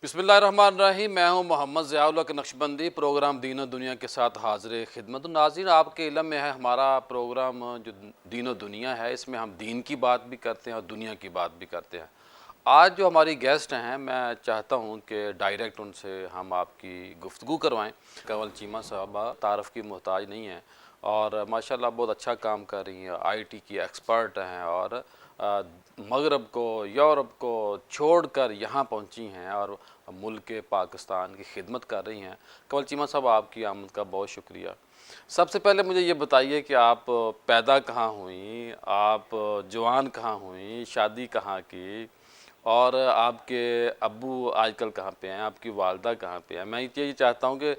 बिस्मिल्लाहिर्रहमानिर्रहीम। मैं हूं मोहम्मद ज़ियाउल हक नक्शबंदी। प्रोग्राम दीन दुनिया के साथ हाज़िर खिदमत। नाज़रीन, आपके इल्म में है हमारा प्रोग्राम जो दीन दुनिया है, इसमें हम दीन की बात भी करते हैं और दुनिया की बात भी करते हैं। आज जो हमारी गेस्ट हैं, मैं चाहता हूं कि डायरेक्ट उनसे हम आपकी गुफ्तगू करवाएं। कंवल चीमा साहबा तारफ़ की मोहताज नहीं हैं और माशाल्लाह बहुत अच्छा काम कर रही हैं। आईटी की एक्सपर्ट हैं और मगरब को, यूरोप को छोड़कर यहाँ पहुँची हैं और मुल्क पाकिस्तान की खिदमत कर रही हैं। कंवल चीमा साहब, आपकी आमद का बहुत शुक्रिया। सबसे पहले मुझे ये बताइए कि आप पैदा कहाँ हुई, आप जवान कहाँ हुई, शादी कहाँ की, और आपके अब्बू आजकल कहाँ पे हैं, आपकी वालदा कहाँ पे हैं। मैं ये चाहता हूँ कि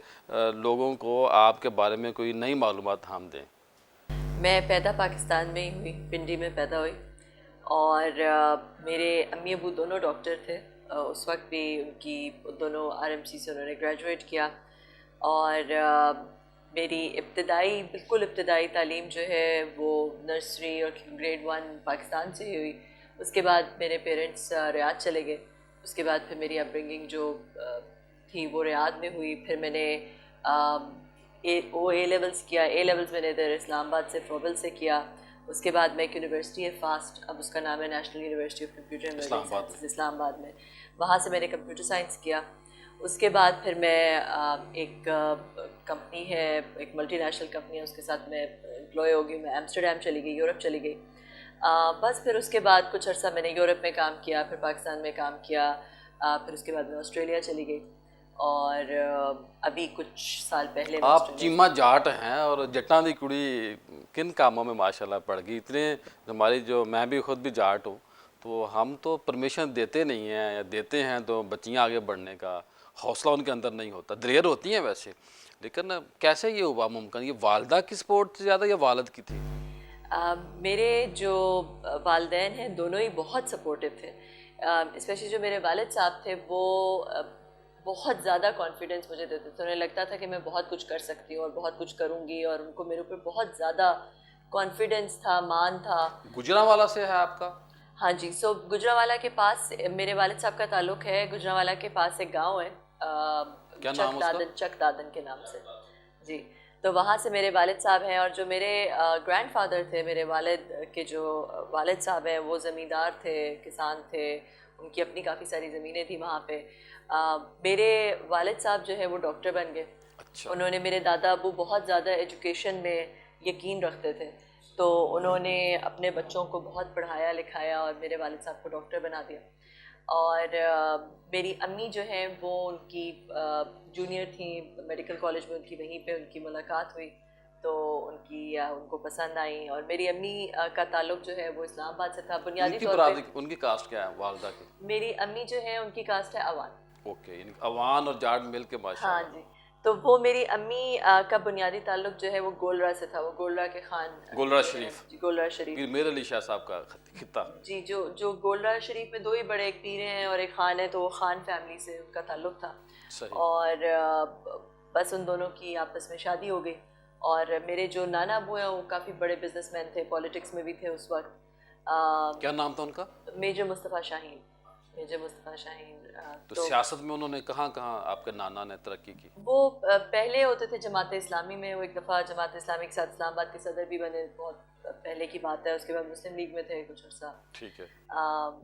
लोगों को आपके बारे में कोई नई मालूमात हम दें। मैं पैदा पाकिस्तान में ही हुई, पिंडी में पैदा हुई। और मेरे अम्मी अबू दोनों डॉक्टर थे। उस वक्त भी उनकी दोनों आरएमसी से उन्होंने ग्रेजुएट किया। और मेरी बिल्कुल इब्तदाई तालीम जो है वो नर्सरी और ग्रेड 1 पाकिस्तान से ही हुई। उसके बाद मेरे पेरेंट्स रियाद चले गए। उसके बाद फिर मेरी अपब्रिंगिंग जो थी वो रियाद में हुई। फिर मैंने ए लेवल्स किया। ए लेवल्स मैंने इधर इस्लामाबाद से फ़ोबल से किया। उसके बाद मैं एक यूनिवर्सिटी है फास्ट, अब उसका नाम है national university of computer and learning sciences, Islamabad में। वहाँ से मैंने कंप्यूटर साइंस किया। उसके बाद फिर मैं एक कंपनी है, एक मल्टीनेशनल कंपनी है, उसके साथ मैं एम्प्लॉय हो गई। मैं एम्स्टर्डम चली गई, यूरोप चली गई। बस फिर उसके बाद कुछ अर्सा मैंने यूरोप में काम किया, फिर पाकिस्तान में काम किया। फिर उसके बाद मैं ऑस्ट्रेलिया चली गई और अभी कुछ साल पहले मैं आप ऑस्ट्रेलिया चीमा जाट हैं और जट्टां दी कुड़ी किन कामों में माशाल्लाह पड़ गई इतने। हमारी जो, मैं भी खुद भी जाट हूँ, तो हम तो परमिशन देते नहीं हैं, या देते हैं तो बच्चियाँ आगे बढ़ने का हौसला उनके अंदर नहीं होता। दलेर होती हैं वैसे, लेकिन कैसे ये हुआ मुमकिन? ये वालदा की सपोर्ट से ज़्यादा या वालिद की थी? मेरे जो वालदैन हैं दोनों ही बहुत सपोर्टिव थे। स्पेशली जो मेरे वालिद साहब थे वो बहुत ज़्यादा कॉन्फिडेंस मुझे देते थे। उन्हें लगता था कि मैं बहुत कुछ कर सकती हूँ और बहुत कुछ करूँगी, और उनको मेरे ऊपर बहुत ज़्यादा कॉन्फिडेंस था, मान था। गुजरांवाला से है आपका? हाँ जी। गुजरांवाला के पास मेरे वालिद साहब का ताल्लुक़ है। गुजरांवाला के पास एक गांव है क्या नाम उसका? चक दादन के नाम से। जी। तो वहाँ से मेरे वालिद साहब हैं। और जो मेरे ग्रैंडफादर थे, मेरे वालिद के जो वालिद साहब हैं, वो ज़मींदार थे, किसान थे। उनकी अपनी काफ़ी सारी ज़मीनें थी वहाँ पे। मेरे वालिद साहब जो है वो डॉक्टर बन गए। अच्छा। उन्होंने, मेरे दादा अबू बहुत ज़्यादा एजुकेशन में यकीन रखते थे, तो उन्होंने अपने बच्चों को बहुत पढ़ाया लिखाया और मेरे वालिद साहब को डॉक्टर बना दिया। और मेरी अम्मी जो हैं वो उनकी जूनियर थी मेडिकल कॉलेज में, उनकी वहीं पे उनकी मुलाकात हुई, तो उनको पसंद आई। और मेरी अम्मी का ताल्लुक़ जो है वो इस्लामाबाद से था बुनियादी उनकी तौर पे। बरादरी, उनकी कास्ट क्या है वालदा की? मेरी अम्मी जो है उनकी कास्ट है अवान। ओके, यानी अवान और जाट मिल के हाँ माशाल्लाह। जी। तो वो मेरी अम्मी का बुनियादी ताल्लुक़ जो है वो गोलरा से था। वो गोलरा के खान गोलरा जो है शरीफ, जी, गोलरा शरीफ। पीर मेर अली शाह साहब का खिता। जी, जो जो गोलरा शरीफ में दो ही बड़े, एक पीर हैं और एक खान है, तो वो खान फैमिली से उनका ताल्लुक़ था। सही। और बस उन दोनों की आपस में शादी हो गई। और मेरे जो नाना अबू हैं वो काफ़ी बड़े बिजनेसमैन थे, पॉलिटिक्स में भी थे उस वक्त। क्या नाम था उनका? मेजर मुस्तफ़ा शाहीन। मेजर मुस्तफ़ा शाहीन। तो सियासत में उन्होंने कहाँ कहाँ आपके नाना ने तरक्की की? वो पहले होते थे जमात इस्लामी में। वो एक दफ़ा जमात इस्लामी के साथ इस्लामाबाद के सदर भी बने, बहुत पहले की बात है। उसके बाद मुस्लिम लीग में थे कुछ अर्सा। ठीक है।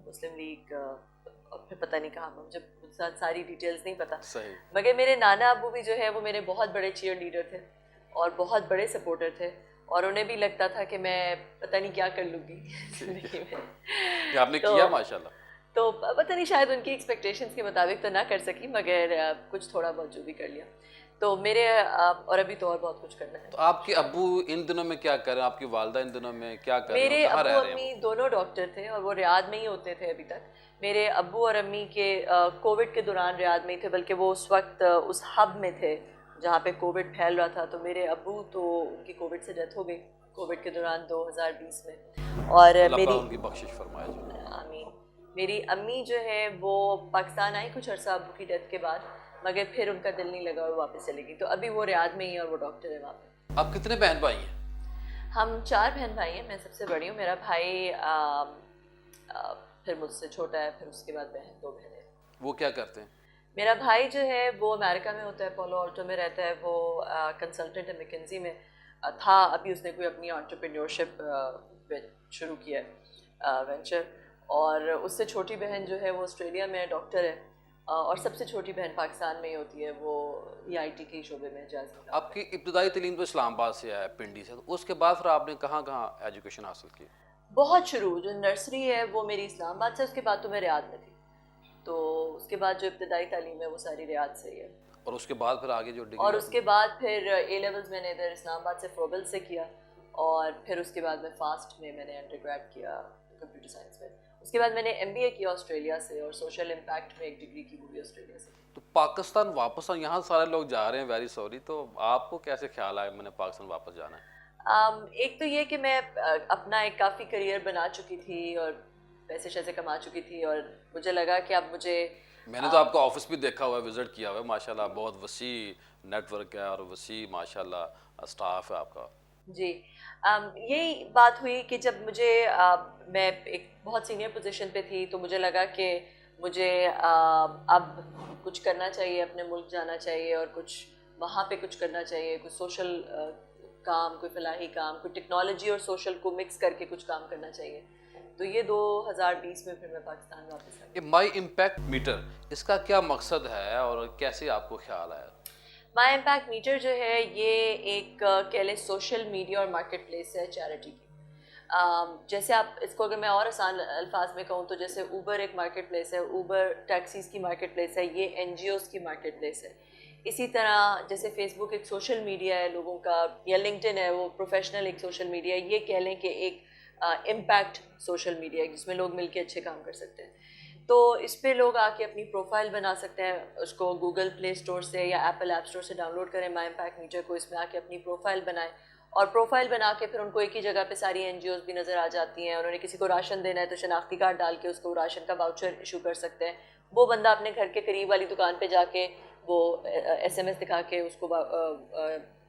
मुस्लिम लीग और फिर पता नहीं कहाँ, मुझे सारी डिटेल्स नहीं पता। सही। मगर मेरे नाना अबू भी जो है वो मेरे बहुत बड़े चीयर लीडर थे और बहुत बड़े सपोर्टर थे। और उन्हें भी लगता था कि मैं पता नहीं क्या कर लूँगी ज़िंदगी में। ये आपने तो किया माशाल्लाह। तो पता नहीं, शायद उनकी एक्सपेक्टेशंस के मुताबिक तो ना कर सकी, मगर कुछ थोड़ा बहुत जो भी कर लिया। तो मेरे और अभी तो और बहुत कुछ करना है। तो आपके अब्बू इन दिनों में क्या कर रहे हैं? आपकी वालदा इन दिनों में क्या कर रहे हैं? मेरे कहाँ अब्बू रह रहे हैं अम्मी वो? दोनों डॉक्टर थे और वो रियाद में ही होते थे अभी तक। मेरे अब्बू और अम्मी के कोविड के दौरान रियाद में ही थे, बल्कि वो उस वक्त उस हब में थे जहाँ पे कोविड फैल रहा था। तो मेरे अब्बू, तो उनकी कोविड से डेथ हो गई कोविड के दौरान 2020 में। और अल्लाह मेरी, पाक उनकी बख्शिश फरमाए जी। आमीन। मेरी अम्मी जो है वो पाकिस्तान आई कुछ अर्सा अब्बू की डेथ के बाद, मगर फिर उनका दिल नहीं लगा और वापस चली गई। तो अभी वो रियाद में ही है और वो डॉक्टर है वहाँ पे। आप कितने बहन भाई हैं? हम 4 बहन भाई हैं। मैं सबसे बड़ी हूँ। मेरा भाई फिर मुझसे छोटा है, फिर उसके बाद बहन, 2 बहनें। वो क्या करते हैं? मेरा भाई जो है वो अमेरिका में होता है, पोलो ऑल्टो में रहता है, वो कंसल्टेंट है मैकेंजी में था। अभी उसने कोई अपनी एंटरप्रेन्योरशिप शुरू किया है वेंचर। और उससे छोटी बहन जो है वो ऑस्ट्रेलिया में डॉक्टर है, और सबसे छोटी बहन पाकिस्तान में ही होती है, वो EIT के शोबे में जाज में। आपकी इब्तदाई तालीम तो इस्लामाबाद से है, पिंडी से, तो उसके बाद फिर आपने कहाँ कहाँ एजुकेशन हासिल की? बहुत शुरू जो नर्सरी है वो मेरी इस्लामाबाद से, उसके बाद तो मैं रियाद में थी, तो उसके बाद जो इब्तदाई तालीम है वो सारी रियाद से ही है। और उसके बाद फिर आगे जो डिग्री? और उसके बाद फिर A लेवल्स मैंने इधर इस्लामाबाद से फोबल से किया, और फिर उसके बाद में फास्ट में मैंने अंडरग्रेड किया कंप्यूटर साइंस में। उसके बाद मैंने MBA किया ऑस्ट्रेलिया से, और सोशल इम्पैक्ट में एक डिग्री की, वो भी ऑस्ट्रेलिया से। तो पाकिस्तान वापस यहाँ सारे लोग जा रहे हैं, वेरी सॉरी, तो आपको कैसे ख्याल आया मैंने पाकिस्तान वापस जाना है? एक तो ये कि मैं अपना एक काफ़ी करियर बना चुकी थी और पैसे शैसे कमा चुकी थी, और मुझे लगा कि अब मुझे मैंने तो आपका ऑफिस भी देखा हुआ है, विजिट किया हुआ है, माशाल्लाह बहुत वसी नेटवर्क है और वसी माशाल्लाह स्टाफ है आपका। जी। यही बात हुई कि जब मुझे मैं एक बहुत सीनियर पोजीशन पे थी, तो मुझे लगा कि मुझे अब कुछ करना चाहिए, अपने मुल्क जाना चाहिए और कुछ वहाँ पे कुछ करना चाहिए, कुछ सोशल काम, कोई फलाही काम, कोई टेक्नोलॉजी और सोशल को मिक्स करके कुछ काम करना चाहिए। तो ये 2020 में फिर मैं पाकिस्तान वापस आई। ये माई इम्पैक्ट मीटर, इसका क्या मकसद है और कैसे आपको ख्याल आया? माई इम्पैक्ट मीटर जो है ये एक कह लें सोशल मीडिया और मार्केट प्लेस है चैरिटी की। जैसे आप इसको अगर मैं और आसान अल्फाज में कहूँ तो जैसे ऊबर एक मार्केट प्लेस है, ऊबर टैक्सीज की मार्केट प्लेस है, ये NGOs की मार्केट प्लेस है। इसी तरह जैसे फेसबुक एक सोशल मीडिया है लोगों का, या लिंक्डइन है वो प्रोफेशनल एक सोशल मीडिया है, ये कह लें कि एक इम्पैक्ट सोशल मीडिया है जिसमें लोग मिलके अच्छे काम कर सकते हैं। तो इस पे लोग आके अपनी प्रोफाइल बना सकते हैं, उसको गूगल प्ले स्टोर से या एप्पल ऐप स्टोर से डाउनलोड करें माई इम्पैक्ट मीटर को, इसमें आके अपनी प्रोफाइल बनाएं, और प्रोफाइल बना के फिर उनको एक ही जगह पे सारी NGOs भी नज़र आ जाती हैं। उन्होंने किसी को राशन देना है तो शनाख्ती कार्ड डाल के उसको राशन का वाउचर इशू कर सकते हैं। वो बंदा अपने घर के करीब वाली दुकान पे जाके वो SMS दिखा के उसको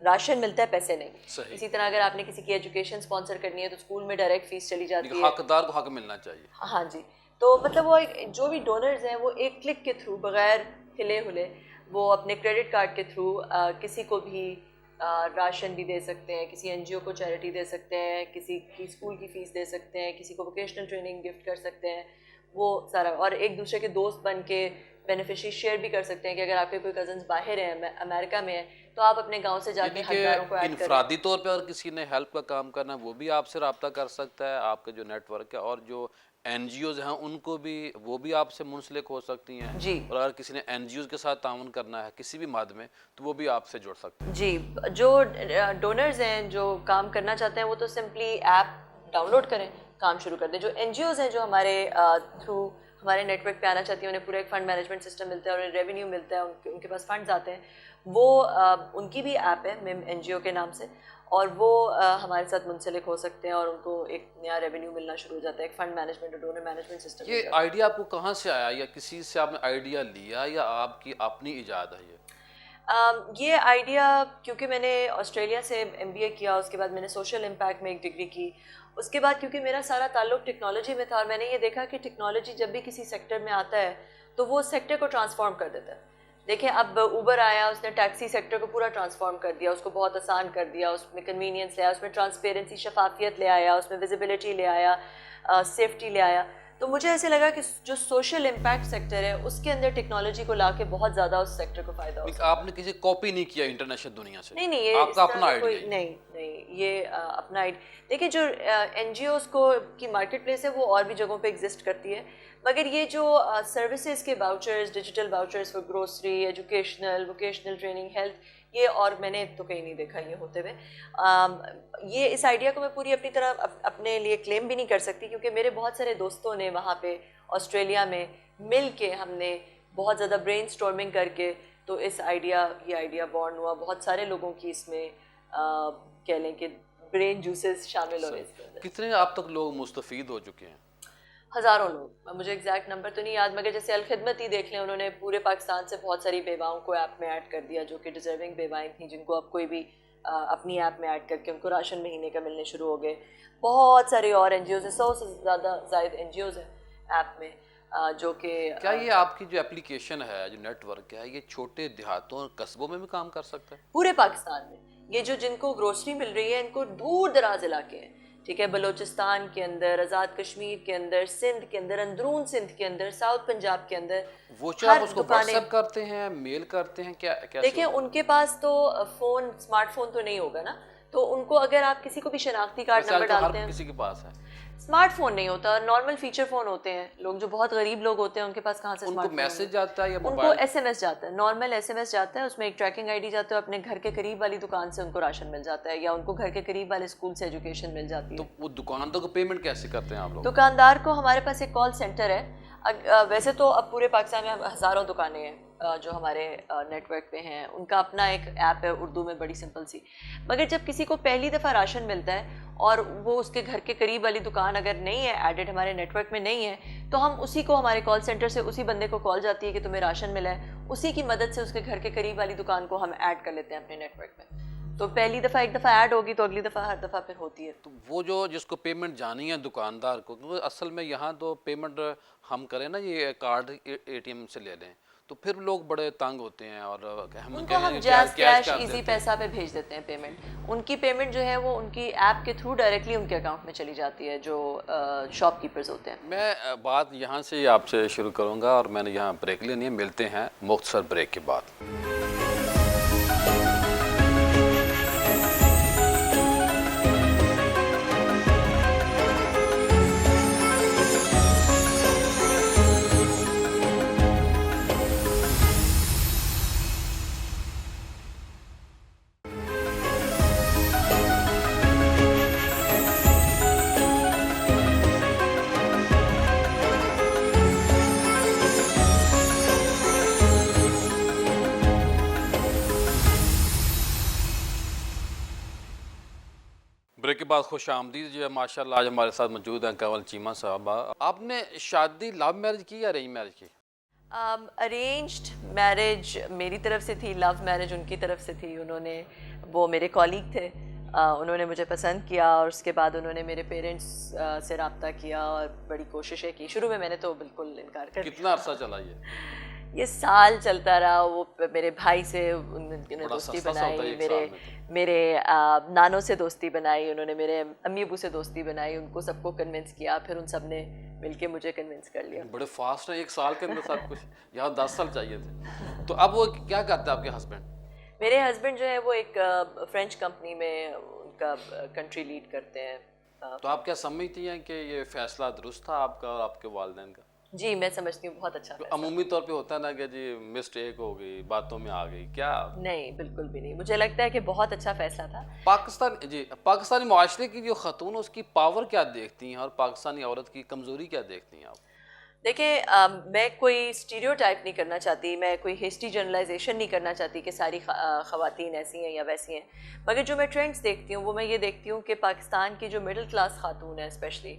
राशन मिलता है, पैसे नहीं। इसी तरह अगर आपने किसी की एजुकेशन स्पॉन्सर करनी है तो स्कूल में डायरेक्ट फीस चली जाती है, हकदार को हक मिलना चाहिए। हाँ जी। तो मतलब वो जो भी डोनर्स हैं वो एक क्लिक के थ्रू, बगैर हिले हुले, वो अपने क्रेडिट कार्ड के थ्रू किसी को भी राशन भी दे सकते हैं, किसी NGO को चैरिटी दे सकते हैं, किसी की स्कूल की फ़ीस दे सकते हैं, किसी को वोकेशनल ट्रेनिंग गिफ्ट कर सकते हैं, वो सारा। और एक दूसरे के दोस्त बन के बेनिफिशरी शेयर भी कर सकते हैं कि अगर आपके कोई कज़न्स बाहर हैं, अमेरिका में हैं, तो आप अपने गांव से जाके हकदारों को ऐड करें। इनफरादी तौर पे अगर किसी ने हेल्प का काम करना है वो भी आपसे रब्ता कर सकता है, आपका जो नेटवर्क है, और जो NGOs हैं उनको भी, वो भी आपसे मुंसलिक हो सकती हैं जी। और अगर किसी ने NGOs के साथ ताउन करना है किसी भी मद में तो वो भी आपसे जुड़ सकते हैं। जी। जो डोनर्स हैं जो काम करना चाहते हैं वो तो सिंपली ऐप डाउनलोड करें, काम शुरू कर दें। जो NGOs हैं जो हमारे थ्रू हमारे नेटवर्क पे आना चाहती हैं, उन्हें पूरा एक फ़ंड मैनेजमेंट सिस्टम मिलता है और रेवेन्यू मिलता है, उनके पास फंड्स आते हैं, वो उनकी भी ऐप है मिम NGO के नाम से, और वो हमारे साथ मुंसलिक हो सकते हैं और उनको एक नया रेवेन्यू मिलना शुरू हो जाता है, एक फ़ंड मैनेजमेंट और डोनर मैनेजमेंट सिस्टम। ये आइडिया आपको कहाँ से आया, या किसी से आपने आइडिया लिया या आपकी अपनी ईजाद है ये? ये आइडिया क्योंकि मैंने ऑस्ट्रेलिया से MBA किया, उसके बाद मैंने सोशल इम्पैक्ट में एक डिग्री की, उसके बाद क्योंकि मेरा सारा ताल्लुक टेक्नोलॉजी में था, और मैंने ये देखा कि टेक्नोलॉजी जब भी किसी सेक्टर में आता है तो वो सेक्टर को ट्रांसफॉर्म कर देता है। देखें, अब ऊबर आया, उसने टैक्सी सेक्टर को पूरा ट्रांसफॉर्म कर दिया, उसको बहुत आसान कर दिया, उसमें कन्वीनियंस ले आया, उसमें ट्रांसपेरेंसी शफाफियत ले आया, उसमें विजिबिलिटी ले आया, सेफ्टी ले आया। तो मुझे ऐसे लगा कि जो सोशल इम्पैक्ट सेक्टर है उसके अंदर टेक्नोलॉजी को लाके बहुत ज़्यादा उस सेक्टर को फ़ायदा हो। आपने किसी कॉपी नहीं किया इंटरनेशनल दुनिया से? नहीं, ये आपका अपना आइडिया? नहीं, ये अपना आइडिया। देखिए, जो NGOs को की मार्केट प्लेस है वो और भी जगहों पे एग्जिस्ट करती है, मगर ये जो सर्विसेज के vouchers, digital vouchers for grocery, educational, vocational training, health, ये और मैंने तो कहीं नहीं देखा ये होते हुए। ये इस आइडिया को मैं पूरी अपनी तरह अपने लिए क्लेम भी नहीं कर सकती, क्योंकि मेरे बहुत सारे दोस्तों ने वहाँ पे ऑस्ट्रेलिया में मिल के, हमने बहुत ज़्यादा ब्रेन स्टॉर्मिंग करके, तो ये आइडिया बॉर्न हुआ। बहुत सारे लोगों की इसमें कह लें कि ब्रेन जूसेस शामिल हुए इसके अंदर। कितने आप तक लोग मुस्तफ़ीद हो चुके हैं? हज़ारों लोग, मुझे एग्जैक्ट नंबर तो नहीं याद, मगर जैसे अलखिदमत ही देख लें, उन्होंने पूरे पाकिस्तान से बहुत सारी बेवाओं को ऐप में ऐड कर दिया जो कि डिज़र्विंग बेवाएँ थीं, जिनको अब कोई भी अपनी ऐप में ऐड करके उनको राशन महीने का मिलने शुरू हो गए। बहुत सारे और NGOs हैं, 100 से ज़्यादा NGOs हैं ऐप में। जो कि क्या ये आपकी जो एप्लीकेशन है, जो नेटवर्क है, ये छोटे देहातों और कस्बों में भी काम कर सकता है? पूरे पाकिस्तान में, ये जो जिनको ग्रोसरी मिल रही है इनको दूर दराज इलाके हैं, ठीक है, बलूचिस्तान के अंदर, आज़ाद कश्मीर के अंदर, सिंध के अंदर, अंदरून सिंध के अंदर, साउथ पंजाब के अंदर, वो क्या आप उसको दुकानें। व्हाट्सएप करते हैं, मेल करते हैं, क्या कैसे देखिए होता है? उनके पास तो फ़ोन, स्मार्टफोन तो नहीं होगा ना, तो उनको अगर आप किसी को भी शनाख्ती कार्ड वैसे नंबर आजकल डालते हर हैं, किसी के पास है, स्मार्टफोन नहीं होता, नॉर्मल फीचर फ़ोन होते हैं, लोग जो बहुत गरीब लोग होते हैं उनके पास कहाँ से उनको स्मार्टफोन मैसेज आता है या उनको मोबाइल? एसएमएस जाता है, नॉर्मल एसएमएस जाता है, उसमें एक ट्रैकिंग आईडी जाता है, अपने घर के करीब वाली दुकान से उनको राशन मिल जाता है, या उनको घर के करीब वाले स्कूल से एजुकेशन मिल जाती है। तो वो दुकानदार को पेमेंट कैसे करते हैं आप लोग? दुकानदार को हमारे पास एक कॉल सेंटर है। वैसे तो अब पूरे पाकिस्तान में हज़ारों दुकानें हैं जो हमारे नेटवर्क पे हैं, उनका अपना एक ऐप है उर्दू में, बड़ी सिंपल सी। मगर जब किसी को पहली दफ़ा राशन मिलता है और वो उसके घर के करीब वाली दुकान अगर नहीं है, एडेड हमारे नेटवर्क में नहीं है, तो हम उसी को, हमारे कॉल सेंटर से उसी बंदे को कॉल जाती है कि तुम्हें राशन मिला है, उसी की मदद से उसके घर के करीब वाली दुकान को हम ऐड कर लेते हैं अपने नेटवर्क में। तो पहली दफ़ा एक दफ़ा ऐड होगी तो अगली दफ़ा हर दफ़ा फिर होती है। तो वो जो जिसको पेमेंट जानी है दुकानदार को, क्योंकि असल में यहाँ तो पेमेंट हम करें ना, ये कार्ड एटीएम से ले लें, तो फिर लोग बड़े तंग होते हैं और हम उनको कहें हम कि जैज़ कैश कर इजी देते हैं। पैसा पे भेज देते हैं पेमेंट। उनकी पेमेंट जो है वो उनकी ऐप के थ्रू डायरेक्टली उनके अकाउंट में चली जाती है, जो शॉपकीपर्स होते हैं। मैं बात यहाँ से आपसे शुरू करूँगा और मैंने यहाँ ब्रेक लेनी है, मिलते हैं मुख्तसर ब्रेक के बाद। ब्रेक के बाद खुश आमदीद जो है माशाल्लाह, आज हमारे साथ मौजूद हैं कंवल चीमा साहबा। आपने शादी लव मैरिज की या अरेंज मैरिज की? अरेंज्ड मैरिज मेरी तरफ से थी, लव मैरिज उनकी तरफ से थी। उन्होंने, वो मेरे कॉलीग थे, उन्होंने मुझे पसंद किया और उसके बाद उन्होंने मेरे पेरेंट्स से रब्ता किया और बड़ी कोशिशें की। शुरू में मैंने तो बिल्कुल इनकार कर कितना अरसा चला ये साल चलता रहा। वो मेरे भाई से उन्होंने बड़ा दोस्ती सस्ता सा होता है बनाई, एक मेरे साल में तो। मेरे नानों से दोस्ती बनाई, उन्होंने मेरे अम्मी अबू से दोस्ती बनाई, उनको सबको कन्विंस किया, फिर उन सब ने मिलके मुझे कन्विंस कर लिया। बड़े फास्ट हैं, एक साल के अंदर सब कुछ। यहाँ 10 साल चाहिए थे। तो अब वो क्या करते हैं आपके हस्बैंड? मेरे हस्बैंड जो है वो एक फ्रेंच कंपनी में उनका कंट्री लीड करते हैं। तो आप क्या समझती हैं कि ये फैसला दुरुस्त था आपका और आपके वालिदैन का? जी, मैं समझती हूँ बहुत अच्छा तो फैसला। अमूमी तौर पे होता है ना कि जी मिस्टेक हो गई, बातों में आ गई, क्या? नहीं, बिल्कुल भी नहीं, मुझे लगता है कि बहुत अच्छा फैसला था। पाकिस्तानी माशरे की जो खतून है उसकी पावर क्या देखती हैं और पाकिस्तानी औरत की कमज़ोरी क्या देखती हैं आप? देखिए, मैं कोई स्टीरियोटाइप नहीं करना चाहती, मैं कोई हिस्ट्री जनरलाइजेशन नहीं करना चाहती कि सारी ख़वातीन ऐसी हैं या वैसी हैं, मगर जो मैं ट्रेंड्स देखती हूँ वो मैं ये देखती हूँ कि पाकिस्तान की जो मिडिल क्लास खातून है, स्पेशली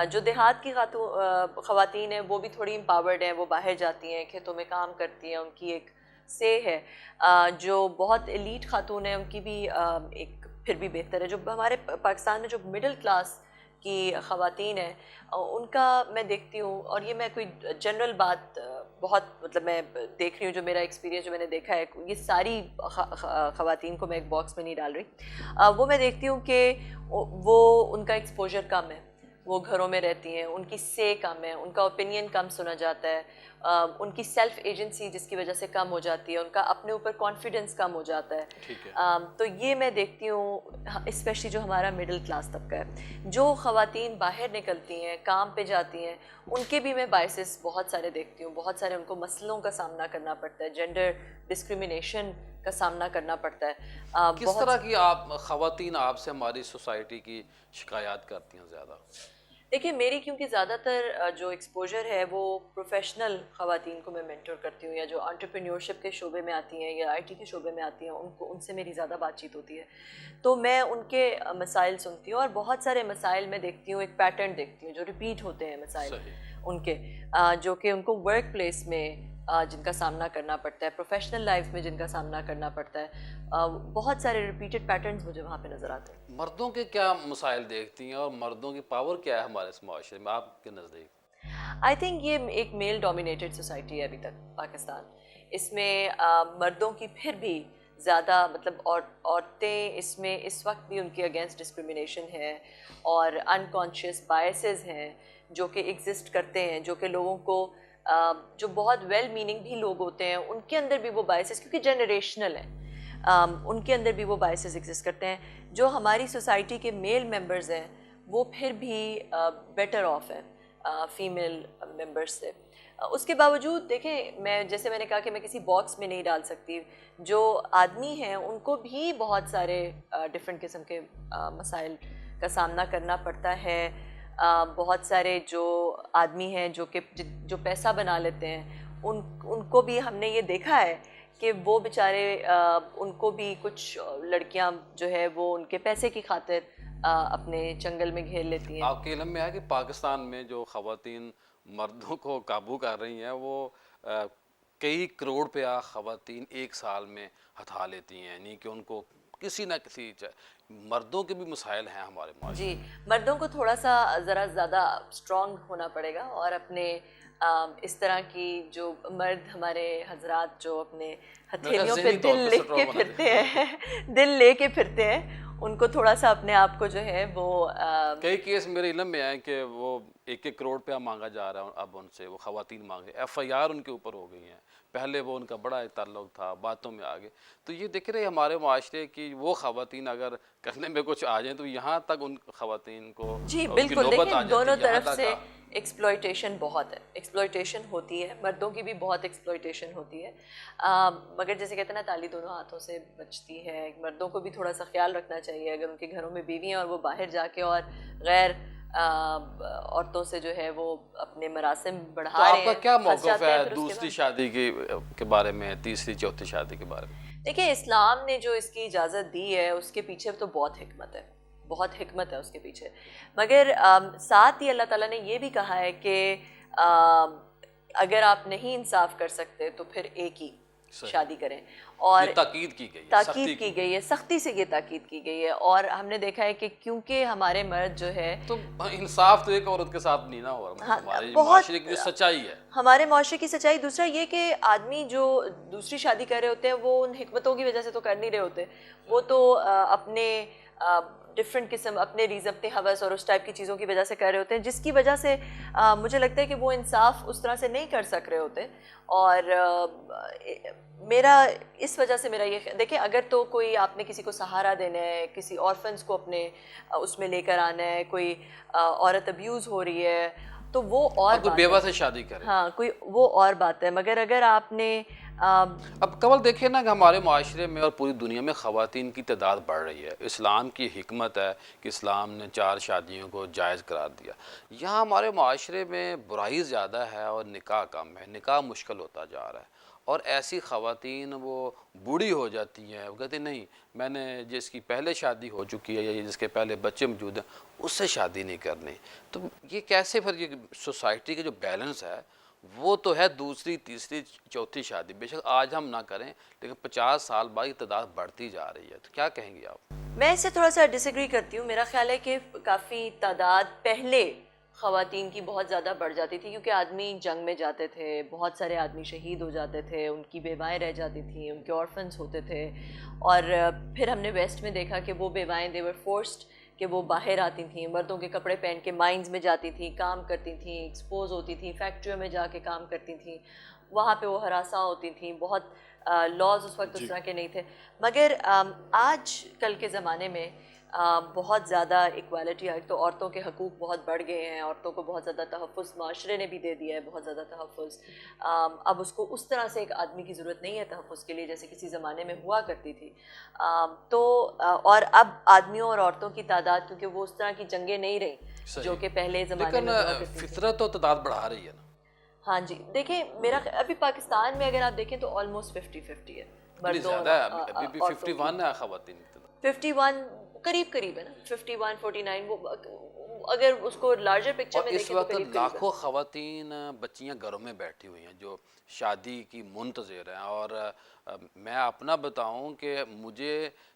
जो देहात की ख़वातीन हैं, वो भी थोड़ी एम्पावर्ड हैं, वो बाहर जाती हैं, खेतों में काम करती हैं, उनकी एक से है। जो बहुत एलीट खातून है उनकी भी एक फिर भी बेहतर है। जो हमारे पाकिस्तान में जो मिडिल क्लास की ख़वातीन हैं उनका मैं देखती हूँ, और ये मैं कोई जनरल बात बहुत मतलब मैं देख रही हूँ, जो मेरा एक्सपीरियंस जो मैंने देखा है, ये सारी ख़वातीन को मैं एक बॉक्स में नहीं डाल रही। वो मैं देखती हूँ कि वो उनका एक्सपोजर कम है, वो घरों में रहती हैं, उनकी से कम है, उनका ओपिनियन कम सुना जाता है, उनकी सेल्फ एजेंसी जिसकी वजह से कम हो जाती है, उनका अपने ऊपर कॉन्फिडेंस कम हो जाता है। ठीक है। तो ये मैं देखती हूँ, स्पेशली जो हमारा मिडिल क्लास तबका है, जो ख़वातीन बाहर निकलती हैं, काम पे जाती हैं, उनके भी मैं बायसेस बहुत सारे देखती हूँ, बहुत सारे उनको मसलों का सामना करना पड़ता है, जेंडर डिस्क्रिमिनेशन का सामना करना पड़ता है। किस तरह की आप ख़वातीन आपसे हमारी सोसाइटी की शिकायत करती हैं ज़्यादा? देखिए, मेरी क्योंकि ज़्यादातर जो एक्सपोजर है वो प्रोफेशनल ख़वातीन को मैं मेंटर करती हूँ, या जो एंटरप्रेन्योरशिप के शोबे में आती हैं या आईटी के शोबे में आती हैं, उनसे मेरी ज़्यादा बातचीत होती है, तो मैं उनके मसाइल सुनती हूँ, और बहुत सारे मसाइल मैं देखती हूँ, एक पैटर्न देखती हूँ जो रिपीट होते हैं मसाइल उनके, जो कि उनको वर्क प्लेस में जिनका सामना करना पड़ता है, प्रोफेशनल लाइफ में जिनका सामना करना पड़ता है, बहुत सारे रिपीटेड पैटर्न्स मुझे वहाँ पे नज़र आते हैं। मर्दों के क्या मसाइल देखती हैं और मर्दों की पावर क्या है हमारे इस माशरे में आपके नज़दीक? आई थिंक ये एक मेल डोमिनेटेड सोसाइटी है अभी तक पाकिस्तान। इसमें मर्दों की फिर भी ज़्यादा मतलब औरतें इसमें इस वक्त भी उनके अगेंस्ट डिस्क्रिमिनेशन है और अनकॉन्शियस बायसेस हैं जो कि एग्जिस्ट करते हैं, जो कि लोगों को जो बहुत वेल मीनिंग भी लोग होते हैं उनके अंदर भी वो बायसेस, क्योंकि जनरेशनल है, उनके अंदर भी वो बायसेस एग्जिस्ट करते हैं। जो हमारी सोसाइटी के मेल मेंबर्स हैं वो फिर भी बेटर ऑफ है फीमेल मेंबर्स से। उसके बावजूद देखें, मैं जैसे मैंने कहा कि मैं किसी बॉक्स में नहीं डाल सकती। जो आदमी हैं उनको भी बहुत सारे डिफरेंट किस्म के मसाइल का सामना करना पड़ता है। बहुत सारे जो आदमी हैं जो पैसा बना लेते हैं, उनको भी हमने ये देखा है कि वो बेचारे उनको भी कुछ लड़कियां जो है वो उनके पैसे की खातिर अपने चंगल में घेर लेती हैं। आपके इल्म में है कि पाकिस्तान में जो ख़वातीन मर्दों को काबू कर रही हैं वो कई करोड़ रुपया ख़वातीन एक साल में हथा लेती हैं, यानी कि उनको किसी ना किसी मर्दों के भी मसाइल हैं हमारे माशरे जी, में। मर्दों को थोड़ा सा ज़रा ज़्यादा स्ट्रॉन्ग होना पड़ेगा और अपने इस तरह की जो मर्द हमारे हजरात जो अपने मेरा ख्याल हथेलियों पे ज़हनी तौर दिल पे लेके स्ट्रॉन्ग होना फिरते हैं दिल लेके फिरते हैं, उनको थोड़ा सा अपने आप को जो है वो कई केस मेरे इल्म में आए कि वो 1-1 करोड़ रुपया मांगा जा रहा है अब उनसे, वो ख़वातीन मांगे, FIR उनके ऊपर हो गई हैं। पहले वो उनका बड़ा एक ताल्लुक था, बातों में आ गए। तो ये देख रहे हमारे माशरे की वो ख़वातीन अगर करने में कुछ आ जाएँ तो यहाँ तक उन ख़वातीन को जी उनकी बिल्कुल। नौबत आ देखें, जाती दोनों है, यहाँ तरफ तक से एक्सप्लॉयटेशन बहुत है, एक्सप्लॉयटेशन होती है, मर्दों की भी बहुत एक्सप्लॉयटेशन होती है। मगर जैसे कहते हैं ना, ताली दोनों हाथों से बचती है। मर्दों को भी थोड़ा सा ख्याल रखना चाहिए, अगर उनके घरों में बीवी हैं और वो बाहर जाके और गैर औरतों से जो है वो अपने मरासिम तो बढ़ा रहे आपका हैं, क्या फंस मौक़िफ़ जाते हैं है फिर उसके दूसरी बाद। शादी के बारे में, तीसरी चौथी शादी के बारे में? देखिए, इस्लाम ने जो इसकी इजाज़त दी है उसके पीछे तो बहुत हिकमत है, बहुत हिकमत है उसके पीछे। मगर साथ ही अल्लाह ताला ने ये भी कहा है कि अगर आप नहीं इंसाफ कर सकते तो फिर एक ही शादी करें। और ये ताकीद की गई है, ताकीद सख्ती की गई है, सख्ती से ये ताकीद की गई है। और हमने देखा है कि क्योंकि हमारे मर्द जो है तो इंसाफ तो एक औरत के साथ नहीं ना हो रहा, हाँ, हमारे बहुत माशरे की जो सच्चाई है। हमारे माशरे की सच्चाई। दूसरा ये कि आदमी जो दूसरी शादी कर रहे होते हैं वो उन हिकमतों की वजह से तो कर नहीं रहे होते, वो तो अपने डिफरेंट किस्म अपने रीज़ अपने हवस और उस टाइप की चीज़ों की वजह से कर रहे होते हैं, जिसकी वजह से मुझे लगता है कि वो इंसाफ उस तरह से नहीं कर सक रहे होते। और मेरा इस वजह से मेरा ये देखिए, अगर तो कोई आपने किसी को सहारा देना है, किसी ऑर्फन्स को अपने उसमें लेकर आना है, कोई औरत अब्यूज़ हो रही है, तो वो और कोई बात बेवा है। से शादी करे। हाँ, कोई वो और बात है। मगर अगर आपने अब कमल देखिए ना कि हमारे माशरे में और पूरी दुनिया में ख़वातीन की तादाद बढ़ रही है। इस्लाम की हिकमत है कि इस्लाम ने 4 शादियों को जायज़ करार दिया। यहाँ हमारे माशरे में बुराई ज़्यादा है और निकाह कम है, निकाह मुश्किल होता जा रहा है। और ऐसी ख़वातीन वो बूढ़ी हो जाती हैं, वो कहती नहीं, मैंने जिसकी पहले शादी हो चुकी है या जिसके पहले बच्चे मौजूद हैं उससे शादी नहीं करनी। तो ये कैसे फिर ये सोसाइटी का जो बैलेंस है वो तो है, दूसरी तीसरी चौथी शादी बेशक आज हम ना करें लेकिन 50 साल बाद ये तादाद बढ़ती जा रही है। तो क्या कहेंगे आप? मैं इससे थोड़ा सा डिसएग्री करती हूँ। मेरा ख्याल है कि काफ़ी तादाद पहले ख़वातीन की बहुत ज़्यादा बढ़ जाती थी, क्योंकि आदमी जंग में जाते थे, बहुत सारे आदमी शहीद हो जाते थे, उनकी बेवाएँ रह जाती थी, उनके ऑर्फन्स होते थे। और फिर हमने वेस्ट में देखा कि वो बेवाएँ देवर फोर्स्ड कि वो बाहर आती थीं, मर्दों के कपड़े पहन के माइंस में जाती थी, काम करती थी, एक्सपोज होती थी, फैक्ट्रियों में जाके काम करती थी, वहाँ पे वो हरासा होती थी। बहुत लॉज उस वक्त उस तरह के नहीं थे। मगर आज कल के ज़माने में बहुत ज़्यादा इक्वालिटी आई, तो औरतों के हकूक़ बहुत बढ़ गए हैं, औरतों को बहुत ज़्यादा तहफ़्फ़ुज़ माशरे ने भी दे दिया है, बहुत ज़्यादा तहफ़्फ़ुज़। अब उसको उस तरह से एक आदमी की ज़रूरत नहीं है तहफ़्फ़ुज़ के लिए जैसे किसी ज़माने में हुआ करती थी। और अब आदमियों और औरतों की तादाद, क्योंकि वो उस तरह की जंगें नहीं रही जो कि पहले ज़माने में हुआ लेकिन करती थी। फितरत तो तादाद बढ़ा रही है ना। हाँ जी, देखें, मेरा अभी पाकिस्तान में अगर आप देखें तो ऑलमोस्ट 50-50 है इतनी मर्दों और ज़्यादा है, अभी भी औरतों की। 51 है ख़वातीन की तादाद। 51 करीब करीब है ना, 51 49, वो अगर उसको लार्जर पिक्चर और में इस देखें तो वक्त करीब करीब है। लाखों ख़वातीन बच्चियां घरों में बैठी हुई हैं जो शादी की मुंतज़िर हैं। और मैं अपना बताऊं कि मुझे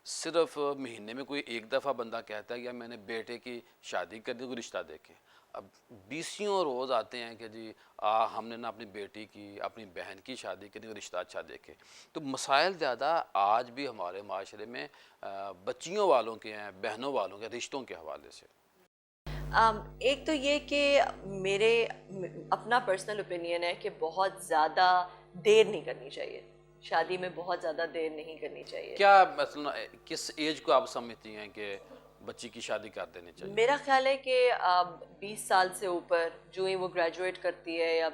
सिर्फ महीने में कोई एक दफ़ा बंदा कहता है कि यार मैंने बेटे की शादी कर दी, कोई रिश्ता देखे। अब बीसियों रोज़ आते हैं कि जी हमने ना अपनी बेटी की, अपनी बहन की शादी करनी, रिश्ता अच्छा देखे। तो मसाइल ज़्यादा आज भी हमारे माशरे में बच्चियों वालों के हैं, बहनों वालों के, रिश्तों के हवाले से। एक तो ये कि मेरे अपना पर्सनल ओपिनियन है कि बहुत ज़्यादा देर नहीं करनी चाहिए, शादी में बहुत ज़्यादा देर नहीं करनी चाहिए। क्या मतलब किस एज को आप समझती हैं कि बच्ची की शादी कर देनी चाहिए? मेरा ख्याल है कि 20 साल से ऊपर जो ही वो ग्रेजुएट करती है, या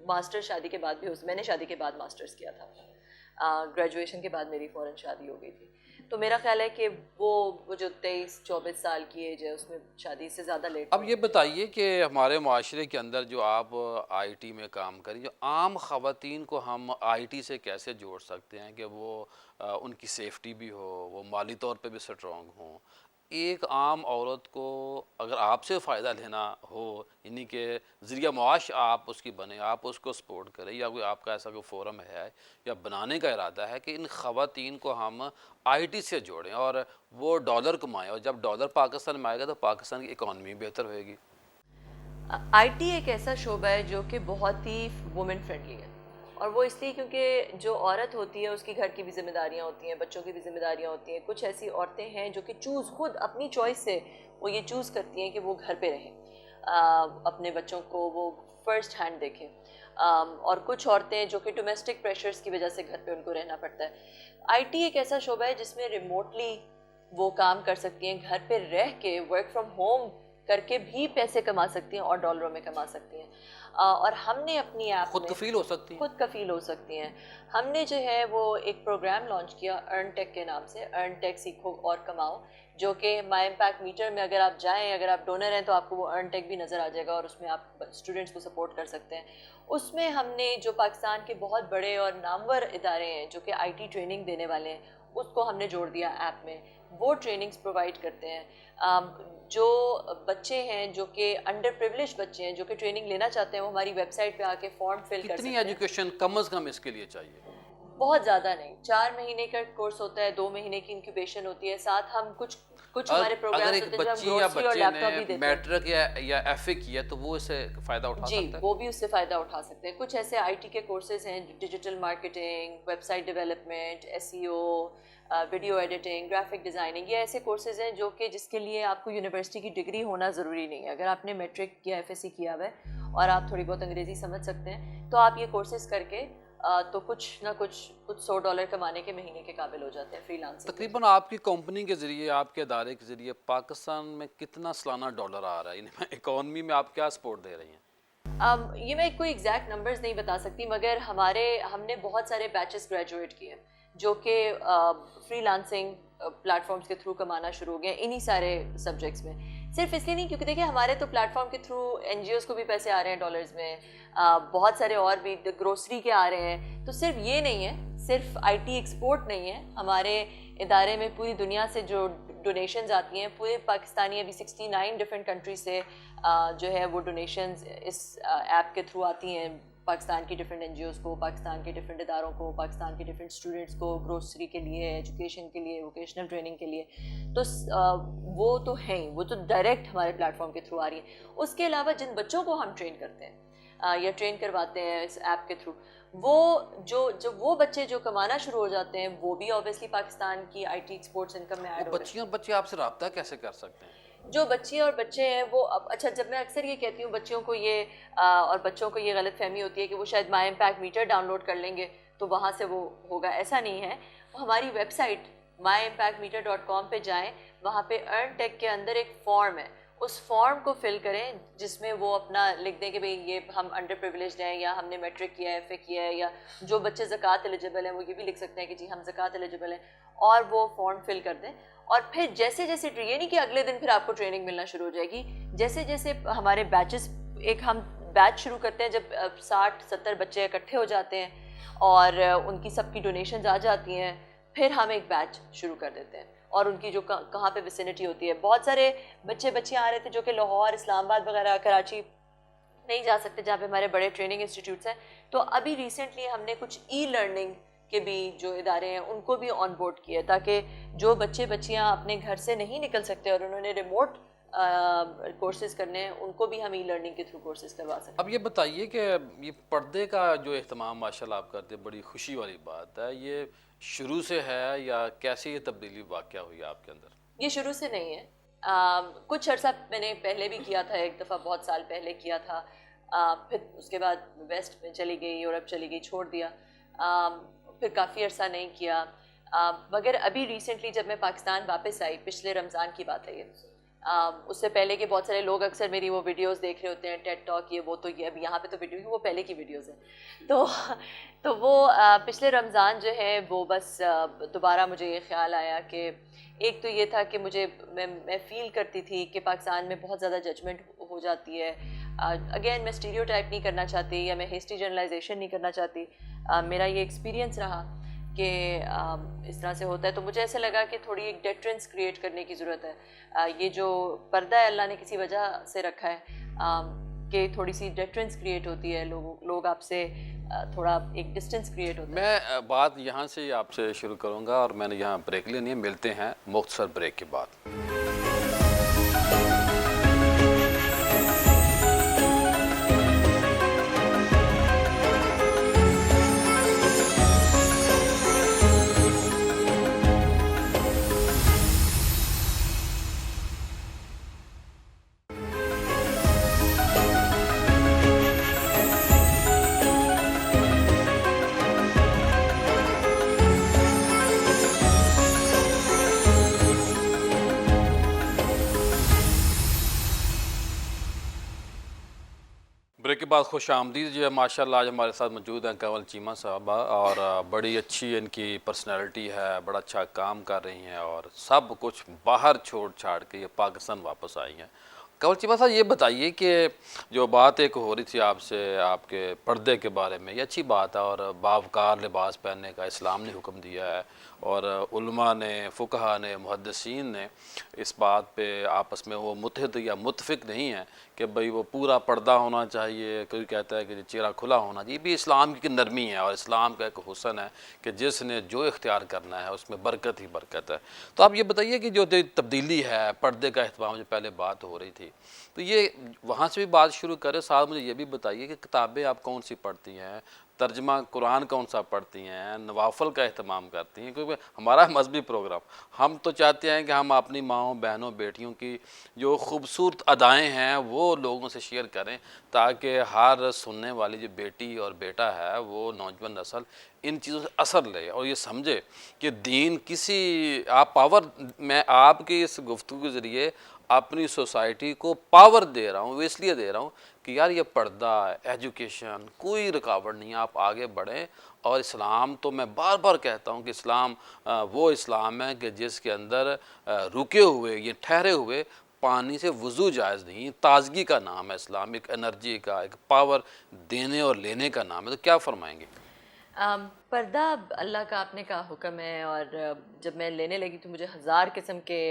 मास्टर शादी के बाद भी मैंने शादी के बाद मास्टर्स किया था, ग्रेजुएशन के बाद मेरी फ़ौरन शादी हो गई थी। तो मेरा ख्याल है कि वो जो 23-24 साल की एज है उसमें शादी से ज़्यादा लेट। अब ये बताइए कि हमारे माशरे के अंदर जो आप आईटी में काम करें, जो आम ख़वातीन को हम आईटी से कैसे जोड़ सकते हैं कि वो उनकी सेफ्टी भी हो, वो माली तौर पे भी स्ट्रॉन्ग हों। एक आम औरत को अगर आपसे फ़ायदा लेना हो, यानी कि ज़रिया मुआश आप उसकी बने, आप उसको सपोर्ट करें, या कोई आपका ऐसा कोई फोरम है या बनाने का इरादा है कि इन ख़वातीन को हम आईटी से जोड़ें और वो डॉलर कमाएं, और जब डॉलर पाकिस्तान में आएगा तो पाकिस्तान की इकॉनमी बेहतर होएगी। आईटी एक ऐसा शोबा है जो कि बहुत ही वुमेन फ्रेंडली है, और वो इसलिए क्योंकि जो औरत होती है उसकी घर की भी जिम्मेदारियां होती हैं, बच्चों की भी जिम्मेदारियां होती हैं। कुछ ऐसी औरतें हैं जो कि खुद अपनी चॉइस से वो ये चूज़ करती हैं कि वो घर पे रहें, अपने बच्चों को वो फर्स्ट हैंड देखें। और कुछ औरतें जो कि डोमेस्टिक प्रेशर्स की वजह से घर पे उनको रहना पड़ता है। आईटी एक ऐसा शोबा है जिसमें रिमोटली वो काम कर सकती हैं, घर पे रह के वर्क फ्रॉम होम करके भी पैसे कमा सकती हैं और डॉलरों में कमा सकती हैं। और हमने अपनी ऐप खुद कफील हो सकती हैं। खुद कफील हो सकती हैं। हमने जो है वो एक प्रोग्राम लॉन्च किया अर्न टेक के नाम से, अर्न टेक सीखो और कमाओ, जो कि माई इम्पैक्ट मीटर में अगर आप जाएं, अगर आप डोनर हैं तो आपको वो अर्न टेक भी नज़र आ जाएगा, और उसमें आप स्टूडेंट्स को सपोर्ट कर सकते हैं। उसमें हमने जो पाकिस्तान के बहुत बड़े और नामवर इदारे हैं जो कि आईटी ट्रेनिंग देने वाले हैं, उसको हमने जोड़ दिया ऐप में। वो ट्रेनिंग्स प्रोवाइड करते हैं। जो बच्चे हैं जो कि अंडर प्रिविलेज बच्चे हैं जो कि ट्रेनिंग लेना चाहते हैं, वो हमारी वेबसाइट पे आके फॉर्म फिल कर सकते कितनी हैं। एजुकेशन कम अज़ कम इसके लिए चाहिए? बहुत ज़्यादा नहीं, 4 महीने का कोर्स होता है, 2 महीने की इंक्यूबेशन होती है, साथ हम कुछ हमारे प्रोग्राम्स अगर होते एक हैं जब हम बच्ची या ग्रोसरी और बच्चे लैपटॉप भी ने देते हैं। मैट्रिक या एफए किया तो वो इससे फ़ायदा उठा जी, सकता है? वो भी उससे फ़ायदा उठा सकते हैं। कुछ ऐसे आईटी के कोर्सेज हैं, digital marketing, website development, SEO, video editing, graphic designing, ये ऐसे कोर्सेज हैं जो कि जिसके लिए आपको यूनिवर्सिटी की डिग्री होना ज़रूरी नहीं है। अगर आपने मैट्रिक या एफएससी किया हुआ है और आप थोड़ी बहुत अंग्रेज़ी समझ सकते हैं, तो आप ये कोर्सेज करके तो कुछ ना कुछ $100 कमाने के महीने के काबिल हो जाते हैं फ्रीलांसिंग। तकरीबन आपकी कंपनी के ज़रिए, आपके अदारे के ज़रिए पाकिस्तान में कितना सालाना डॉलर आ रहा है? इकॉनमी में आप क्या सपोर्ट दे रही हैं? ये मैं कोई एग्जैक्ट नंबर्स नहीं बता सकती, मगर हमने बहुत सारे बैचेस ग्रेजुएट किए जो कि फ्रीलांसिंग प्लेटफॉर्म्स के थ्रू कमाना शुरू हो गए इन्हीं सारे सब्जेक्ट्स में। सिर्फ इसलिए नहीं, क्योंकि देखिए हमारे तो प्लेटफॉर्म के थ्रू एनजीओज़ को भी पैसे आ रहे हैं डॉलर्स में, बहुत सारे और भी ग्रोसरी के आ रहे हैं। तो सिर्फ ये नहीं है, सिर्फ आईटी एक्सपोर्ट नहीं है, हमारे इदारे में पूरी दुनिया से जो डोनेशंस आती हैं, पूरे पाकिस्तानी अभी 69 डिफरेंट कंट्री से जो है वो डोनेशंस इस ऐप के थ्रू आती हैं पाकिस्तान की डिफरेंट एनजीओज़ को, पाकिस्तान के डिफरेंट इदारों को, पाकिस्तान के डिफरेंट स्टूडेंट्स को, ग्रोसरी के लिए, एजुकेशन के लिए, वोकेशनल ट्रेनिंग के लिए। तो वो तो हैं ही, वो तो डायरेक्ट हमारे प्लेटफॉर्म के थ्रू आ रही हैं। उसके अलावा जिन बच्चों को हम ट्रेन करते हैं या ट्रेन करवाते हैं इस ऐप के थ्रू, वो जो वो बच्चे जो कमाना शुरू हो जाते हैं, वो भी ऑब्वियसली पाकिस्तान की आईटी एक्सपोर्ट्स इनकम में ऐड हो रहे हैं। बच्चियाँ बच्चे आपसे रब्ता कैसे कर सकते हैं? जो बच्ची और बच्चे हैं वो अच्छा, जब मैं अक्सर ये कहती हूँ बच्चियों को ये और बच्चों को ये गलत फहमी होती है कि वो शायद माई इम्पैक्ट मीटर डाउनलोड कर लेंगे तो वहाँ से वो होगा, ऐसा नहीं है। हमारी वेबसाइट myimpactmeter.com पे जाएं, वहाँ पे अर्न टेक के अंदर एक फॉर्म है, उस फॉर्म को फिल करें जिसमें वो अपना लिख दें कि भाई ये हम अंडर प्रिविलेज्ड हैं, या हमने मैट्रिक किया है, एफए किया है, या जो बच्चे ज़कात एलिजिबल हैं वो ये भी लिख सकते हैं कि जी हम ज़कात एलिजिबल हैं, और वो फॉर्म फिल कर दें। और फिर जैसे जैसे ये नहीं कि अगले दिन फिर आपको ट्रेनिंग मिलना शुरू हो जाएगी, जैसे जैसे हमारे बैचेस, एक हम बैच शुरू करते हैं जब 60-70 बच्चे इकट्ठे हो जाते हैं और उनकी सबकी डोनेशंस आ जाती हैं, फिर हम एक बैच शुरू कर देते हैं और उनकी जो कहाँ पे विसिनिटी होती है। बहुत सारे बच्चियाँ आ रहे थे जो कि लाहौर, इस्लामाबाद वगैरह, कराची नहीं जा सकते जहाँ पे हमारे बड़े ट्रेनिंग इंस्टीट्यूट्स हैं। तो अभी रिसेंटली हमने कुछ ई लर्निंग के भी जो इदारे हैं उनको भी ऑन बोर्ड किया, ताकि जो बच्चियाँ अपने घर से नहीं निकल सकते और उन्होंने रिमोट कोर्सेज करने हैं उनको भी हम ई लर्निंग के थ्रू कोर्सेज करवा सकते हैं। अब ये बताइए कि ये पर्दे का जो एहतमाम माशाल्लाह आप करते हैं, बड़ी खुशी वाली बात है। ये शुरू से है या कैसे ये तब्दीली वाक़या हुई आपके अंदर? ये शुरू से नहीं है। कुछ अर्सा मैंने पहले भी किया था, एक दफ़ा बहुत साल पहले किया था। फिर उसके बाद वेस्ट में चली गई, यूरोप चली गई, छोड़ दिया। फिर काफ़ी अर्सा नहीं किया। मगर अभी रिसेंटली जब मैं पाकिस्तान वापस आई, पिछले रमज़ान की बात है ये, उससे पहले के बहुत सारे लोग अक्सर मेरी वो वीडियोस देख रहे होते हैं, टेड टॉक ये वो, तो ये अब यहाँ पे तो वीडियो वो पहले की वीडियोस हैं। तो वो पिछले रमज़ान जो है वो बस दोबारा मुझे ये ख्याल आया कि एक तो ये था कि मैं फ़ील करती थी कि पाकिस्तान में बहुत ज़्यादा जजमेंट हो जाती है। अगेन मैं स्टीरियोटाइप नहीं करना चाहती या मैं हिस्ट्री जनरलाइजेशन नहीं करना चाहती। मेरा ये एक्सपीरियंस रहा कि इस तरह से होता है, तो मुझे ऐसा लगा कि थोड़ी एक डेटरेंस क्रिएट करने की ज़रूरत है। ये जो पर्दा है अल्लाह ने किसी वजह से रखा है कि थोड़ी सी डेटरेंस क्रिएट होती है, लोग आपसे थोड़ा एक डिस्टेंस क्रिएट होता है। मैं बात यहाँ से आपसे शुरू करूँगा और मैंने यहाँ ब्रेक लेनी है। मिलते हैं मुख्तसर ब्रेक के बाद। ब्रेक के बाद खुश आमदीद जो है माशाल्लाह आज हमारे साथ मौजूद हैं कंवल चीमा साहबा, और बड़ी अच्छी इनकी पर्सनैलिटी है, बड़ा अच्छा काम कर रही हैं और सब कुछ बाहर छोड़ छाड़ के ये पाकिस्तान वापस आई हैं। कंवल चीमा साहब ये बताइए कि जो बात एक हो रही थी आपसे आपके पर्दे के बारे में, ये अच्छी बात है और बावकार लिबास पहनने का इस्लाम ने हुक्म दिया है और उलमा ने, फ़ुक़हा ने, मुहद्दिसीन ने इस बात पे आपस में वो मुत्तहिद या मुत्तफ़िक़ नहीं है कि भाई वो पूरा पर्दा होना चाहिए। कोई कहता है कि चेहरा खुला होना चाहिए। ये भी इस्लाम की नरमी है और इस्लाम का एक हुस्न है कि जिसने जो इख्तियार करना है उसमें बरकत ही बरकत है। तो आप ये बताइए कि जो तब्दीली है, पर्दे का अहतमाम जो पहले बात हो रही थी, तो ये वहाँ से भी बात शुरू करें। साथ मुझे ये भी बताइए कि किताबें आप कौन सी पढ़ती हैं, तर्जमा कुरान कौन सा पढ़ती हैं, नवाफ़िल का अहतमाम करती हैं? क्योंकि हमारा मजहबी प्रोग्राम, हम तो चाहते हैं कि हम अपनी माँओं, बहनों, बेटियों की जो खूबसूरत अदाएँ हैं वो लोगों से शेयर करें, ताकि हर सुनने वाली जो बेटी और बेटा है वो नौजवान नस्ल इन चीज़ों से असर ले और ये समझे कि दीन किसी आप पावर, मैं आपकी इस गुफ्तगू के ज़रिए अपनी सोसाइटी को पावर दे रहा हूँ। वो इसलिए दे रहा हूँ कि यार ये पर्दा, एजुकेशन, कोई रुकावट नहीं है, आप आगे बढ़ें। और इस्लाम तो मैं बार बार कहता हूँ कि इस्लाम वो इस्लाम है कि जिसके अंदर रुके हुए, ये ठहरे हुए पानी से वज़ू जायज़ नहीं, ताज़गी का नाम है इस्लाम, एक एनर्जी का, एक पावर देने और लेने का नाम है। तो क्या फरमाएंगे? पर्दा अल्लाह का आपने कहा हुक्म है, और जब मैं लेने लगी तो मुझे हज़ार किस्म के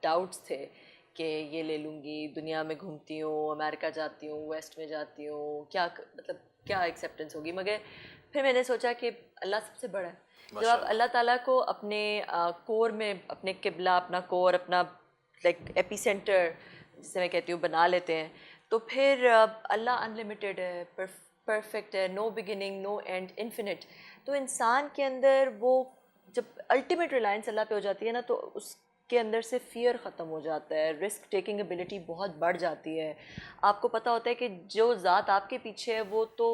डाउट्स थे कि ये ले लूँगी, दुनिया में घूमती हूँ, अमेरिका जाती हूँ, वेस्ट में जाती हूँ, क्या मतलब क्या एक्सेप्टेंस होगी। मगर फिर मैंने सोचा कि अल्लाह सबसे बड़ा है। जब आप अल्लाह ताला को अपने कोर में, अपने किबला, अपना कोर, अपना लाइक एपी सेंटर जिसे मैं कहती हूँ बना लेते हैं, तो फिर अल्लाह अनलिमिटेड है, परफेक्ट है, no beginning no end, infinite. तो इंसान के अंदर वो जब अल्टीमेट रिलायंस अल्लाह पे हो जाती है ना, तो उसके अंदर से फियर ख़त्म हो जाता है, रिस्क टेकिंग एबिलिटी बहुत बढ़ जाती है। आपको पता होता है कि जो ज़ात आपके पीछे है वो तो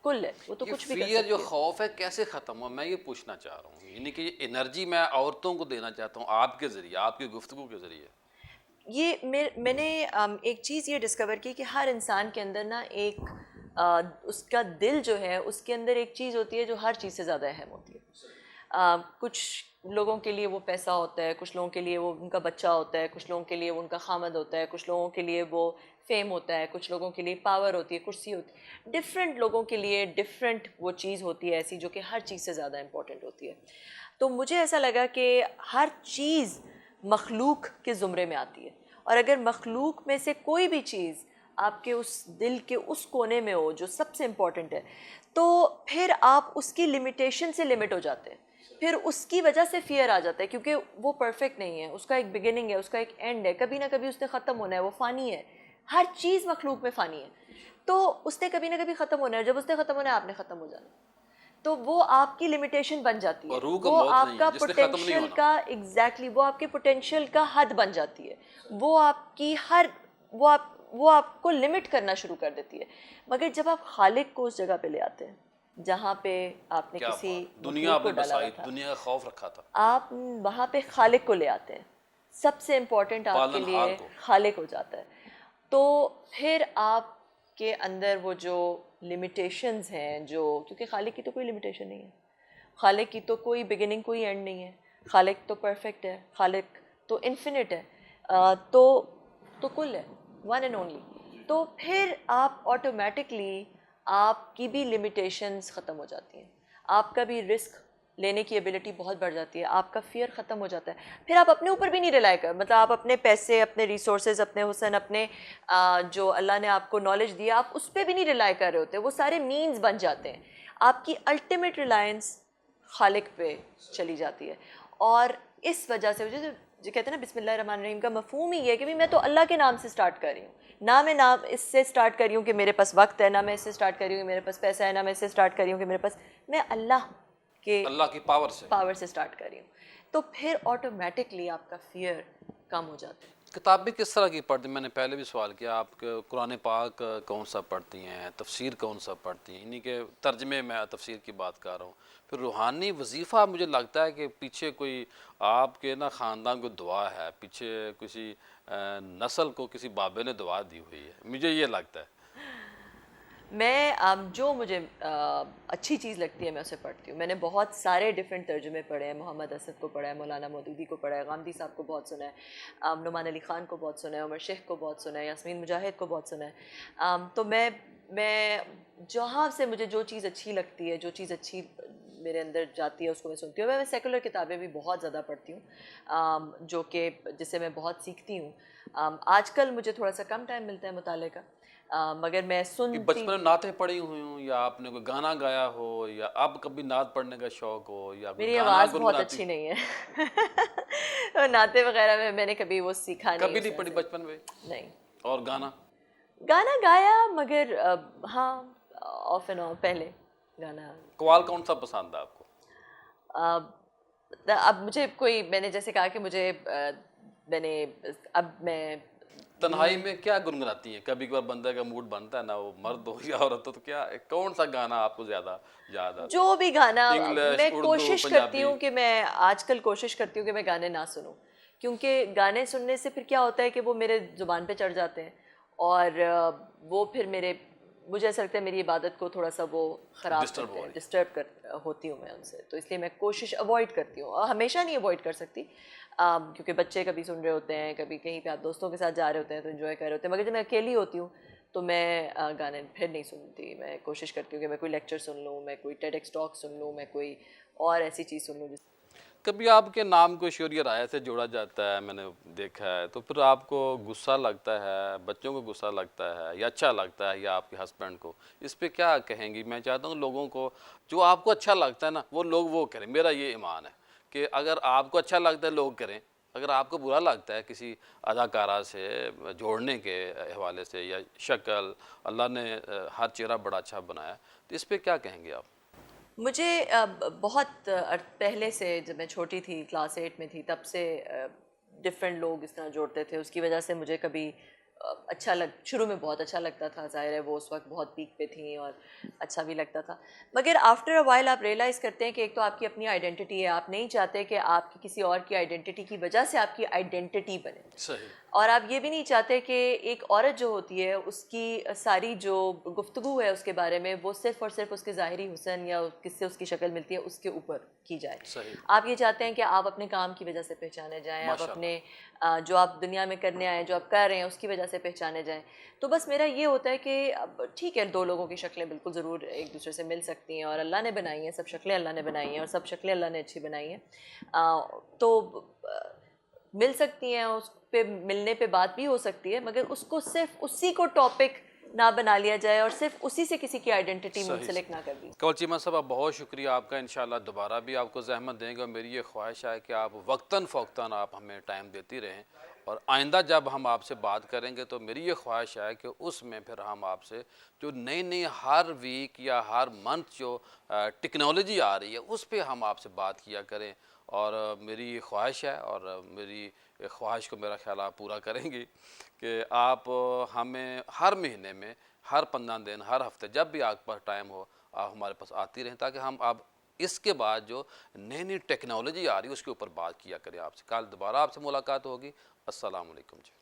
कुल है, वो तो कुछ भी कर सकती है। जो खौफ है कैसे ख़त्म हुआ, मैं ये पूछना चाह रहा हूँ। यानी कि ये एनर्जी मैं औरतों को देना चाहता हूँ आपके ज़रिए, आपकी गुफ्तगू के ज़रिए। मैंने एक चीज़ ये डिस्कवर की कि हर इंसान के अंदर ना एक उसका दिल जो है, उसके अंदर एक चीज़ होती है जो हर चीज़ से ज़्यादा अहम होती है। कुछ लोगों के लिए वो पैसा होता है, कुछ लोगों के लिए वो उनका बच्चा होता है, कुछ लोगों के लिए वो उनका खामद होता है, कुछ लोगों के लिए वो फेम होता है, कुछ लोगों के लिए पावर होती है, कुर्सी होती है। डिफरेंट लोगों के लिए डिफरेंट वो चीज़ होती है ऐसी जो कि हर चीज़ से ज़्यादा इम्पॉर्टेंट होती है। तो मुझे ऐसा लगा कि हर चीज़ मखलूक के ज़ुमरे में आती है, और अगर मखलूक में से कोई भी चीज़ आपके उस दिल के उस कोने में हो जो सबसे इम्पॉर्टेंट है, तो फिर आप उसकी लिमिटेशन से लिमिट हो जाते हैं, फिर उसकी वजह से फियर आ जाता है, क्योंकि वो परफेक्ट नहीं है, उसका एक बिगिनिंग है, उसका एक एंड है, कभी ना कभी उसने ख़त्म होना है, वो फ़ानी है, हर चीज़ मखलूक में फ़ानी है, तो उसने कभी ना कभी ख़त्म होना है, जब उसने ख़त्म होना है आपने ख़त्म हो जाना, तो वो आपकी लिमिटेशन बन जाती है, और रूह का वो मौत नहीं आपका है जिसने ख़त्म नहीं पोटेंशियल होना। का एग्जैक्टली वो आपके पोटेंशियल का हद बन जाती है, वो आपकी हर वो आपको लिमिट करना शुरू कर देती है। मगर जब आप खालिक को उस जगह पे ले आते हैं जहाँ पे आपने क्या किसी बात, दुनिया मखलूक को आपने डाला हुआ बसाई, था, दुनिया का खौफ रखा था, आप वहाँ पे खालिक को ले आते हैं, सबसे इम्पोर्टेंट आपके पालनहार लिए को। खालिक हो जाता है, तो फिर आपके अंदर वो जो लिमिटेशंस हैं, जो क्योंकि खालिक की तो कोई लिमिटेशन नहीं है, खालिक की तो कोई बिगिनिंग कोई एंड नहीं है, खालिक तो परफेक्ट है, खालिक तो इन्फिनिट है, तो कुल है, वन एंड ओनली, तो फिर आप ऑटोमेटिकली आपकी भी लिमिटेशंस ख़त्म हो जाती हैं, आपका भी रिस्क लेने की एबिलिटी बहुत बढ़ जाती है, आपका फियर ख़त्म हो जाता है, फिर आप अपने ऊपर भी नहीं रिलाई कर, मतलब आप अपने पैसे, अपने रिसोर्सेज, अपने हुसन, अपने जो अल्लाह ने आपको नॉलेज दिया, आप उस पर भी नहीं रिलाई कर रहे होते, वो सारे मीन्स बन जाते हैं, आपकी अल्टीमेट रिलायंस खालिक पे चली जाती है। और इस वजह से जो कहते हैं ना बिस्मिल्लाहिर्रहमानिर्रहीम का मफहूम ही है कि भाई मैं तो अल्लाह के नाम से स्टार्ट कर रही हूँ, ना मैं नाम इससे स्टार्ट कर रही हूँ कि मेरे पास वक्त है, ना मैं इससे स्टार्ट कर रही हूँ कि मेरे पास पैसा है, ना मैं इससे स्टार्ट कर रही हूँ कि मेरे पास, मैं अल्लाह के अल्लाह की पावर से स्टार्ट कर रही हूँ, तो फिर ऑटोमेटिकली आपका फियर कम हो जाता है। किताबें किस तरह की पढ़ती, मैंने पहले भी सवाल किया, आप कुरान पाक कौन सा पढ़ती हैं, तफसीर कौन सा पढ़ती हैं, इन्हीं के तर्जमे में तफसीर की बात कर रहा हूँ, फिर रूहानी वजीफ़ा मुझे लगता है कि पीछे कोई आपके ना ख़ानदान को दुआ है, पीछे किसी नस्ल को किसी बाबे ने दुआ दी हुई है, मुझे ये लगता है। मैं जो मुझे अच्छी चीज़ लगती है मैं उसे पढ़ती हूँ, मैंने बहुत सारे डिफरेंट तर्जुमे पढ़े हैं, मोहम्मद असद को पढ़ा है, मौलाना मौदूदी को पढ़ा है, गामदी साहब को बहुत सुना है, नुमान अली ख़ान को बहुत सुना है, उमर शेख को बहुत सुना है, यास्मीन मुजाहिद को बहुत सुना है, तो मैं जहाँ से मुझे जो चीज़ अच्छी लगती है, जो चीज़ अच्छी मेरे अंदर जाती है उसको मैं सुनती हूँ। मैं सेकुलर किताबें भी बहुत ज़्यादा पढ़ती हूँ, जो कि जिससे मैं बहुत सीखती हूँ। आजकल मुझे थोड़ा सा कम टाइम मिलता है मुताले का, मगर मैं कि सुनती, बचपन में नातें पढ़ी हुई हूँ, या आपने कोई गाना गाया हो, या अब कभी नात पढ़ने का शौक़ हो, या कोई मेरी गाना आवाज़ बहुत गुनगुनाती, अच्छी नहीं है नाते वगैरह में मैंने कभी वो सीखा नहीं कभी इस नहीं तरह पढ़ी से, बचपन में? नहीं। और गाना? गाना गाया मगर हाँ, ऑफ एंड ऑन पहले गाना। कवाल कौन सा पसंद है आपको? अब मुझे कोई, मैंने जैसे कहा कि मुझे मैंने अब मैं तन्हाई में क्या गुनगुनाती हैं? कभी कभार बंदे का मूड बनता है ना, वो मर्द हो या औरत हो, तो क्या कौन सा गाना आपको ज़्यादा याद आता जो भी गाना, है? इंग्लिश, मैं उर्दू, कोशिश करती पंजाबी? हूँ कि मैं आजकल कोशिश करती हूँ कि मैं गाने ना सुनूं, क्योंकि गाने सुनने से फिर क्या होता है कि वो मेरे ज़ुबान पे चढ़ जाते हैं, और वो फिर मुझे ऐसा लगता है मेरी इबादत को थोड़ा सा वो ख़राब डिस्टर्ब करते हो हैं, रही? डिस्टर्ब कर होती हूँ मैं उनसे, तो इसलिए मैं कोशिश अवॉइड करती हूँ, और हमेशा नहीं अवॉइड कर सकती, क्योंकि बच्चे कभी सुन रहे होते हैं, कभी कहीं पे आप दोस्तों के साथ जा रहे होते हैं तो इन्जॉय कर रहे होते हैं, मगर जब मैं अकेली होती हूँ तो मैं गाने फिर नहीं सुनती, मैं कोशिश करती हूँ कि मैं कोई लेक्चर सुन लूँ, मैं कोई टेडेक्स टॉक सुन लूँ, मैं कोई और ऐसी चीज़ सुन लूँ जिस। कभी आपके नाम को शौर्य राय से जोड़ा जाता है, मैंने देखा है, तो फिर आपको गुस्सा लगता है, बच्चों को गुस्सा लगता है, या अच्छा लगता है, या आपके हस्बैंड को, इस पे क्या कहेंगी? मैं चाहता हूँ लोगों को जो आपको अच्छा लगता है ना, वो लोग वो करें, मेरा ये ईमान है कि अगर आपको अच्छा लगता है लोग करें, अगर आपको बुरा लगता है किसी अदाकारा से जोड़ने के हवाले से, या शक्ल, अल्लाह ने हर चेहरा बड़ा अच्छा बनाया, तो इस पर क्या कहेंगे आप? मुझे बहुत पहले से, जब मैं छोटी थी, क्लास 8 में थी, तब से डिफरेंट लोग इस तरह जोड़ते थे, उसकी वजह से मुझे कभी शुरू में बहुत अच्छा लगता था, ज़ाहिर है वो उस वक्त बहुत पीक पे थी और अच्छा भी लगता था, मगर आफ्टर अ वाइल आप रियलाइज़ करते हैं कि एक तो आपकी अपनी आइडेंटिटी है, आप नहीं चाहते कि आपकी किसी और की आइडेंटिटी की वजह से आपकी आइडेंटिटी बने, सही। और आप ये भी नहीं चाहते कि एक औरत जो होती है उसकी सारी जो गुफ्तगू है उसके बारे में वो सिर्फ़ और सिर्फ उसके ज़ाहिरी हुस्न या किससे उसकी शक्ल मिलती है उसके ऊपर की जाए। सही। आप ये चाहते हैं कि आप अपने काम की वजह से पहचाने जाएं, आप अपने जो आप दुनिया में करने आए, जो आप कर रहे हैं उसकी वजह से पहचाने जाएं। तो बस मेरा ये होता है कि अब ठीक है, दो लोगों की शक्लें बिल्कुल ज़रूर एक दूसरे से मिल सकती हैं, और अल्लाह ने बनाई हैं, सब शक्लें अल्लाह ने बनाई हैं, और सब शक्लें अल्लाह ने अच्छी बनाई हैं, तो मिल सकती हैं, उस पे मिलने पे बात भी हो सकती है, मगर उसको सिर्फ उसी को टॉपिक ना बना लिया जाए और सिर्फ उसी से किसी की आइडेंटिटी मुंसलिक ना कर दी। कंवल चीमा साहब, बहुत शुक्रिया आपका। इंशाल्लाह दोबारा भी आपको ज़हमत देंगे और मेरी ये ख्वाहिश है कि आप वक्तन फ़ौक्तन आप हमें टाइम देती रहें और आइंदा जब हम आपसे बात करेंगे तो मेरी ये ख्वाहिश है कि उसमें फिर हम आपसे जो नई नई हर वीक या हर मंथ जो टेक्नोलॉजी आ रही है उस पर हम आपसे बात किया करें। और मेरी ये ख्वाहिश है और मेरी ख्वाहिश को मेरा ख्याल आप पूरा करेंगी कि आप हमें हर महीने में, हर 15 दिन, हर हफ्ते जब भी आपके पास टाइम हो आप हमारे पास आती रहें, ताकि हम अब इसके बाद जो नई नई टेक्नोलॉजी आ रही है उसके ऊपर बात किया करें आपसे। कल दोबारा आपसे मुलाकात होगी। अस्सलाम वालेकुम जी।